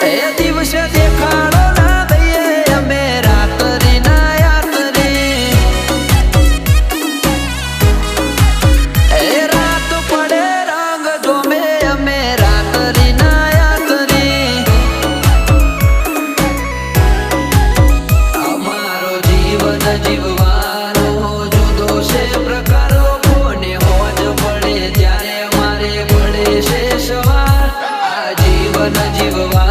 એ દિવસે દેખાડો ના દઈએ અમે રાત્રિ ના યાત્રી એ રાત પડે રંગ જોમે અમે રાત્રિ ના યાત્રી અમારો જીવન જીવવાનો જુદો છે પ્રકારો કોને હોજ પડે ત્યારે મારે પડે છે સવાર આ જીવન જીવવા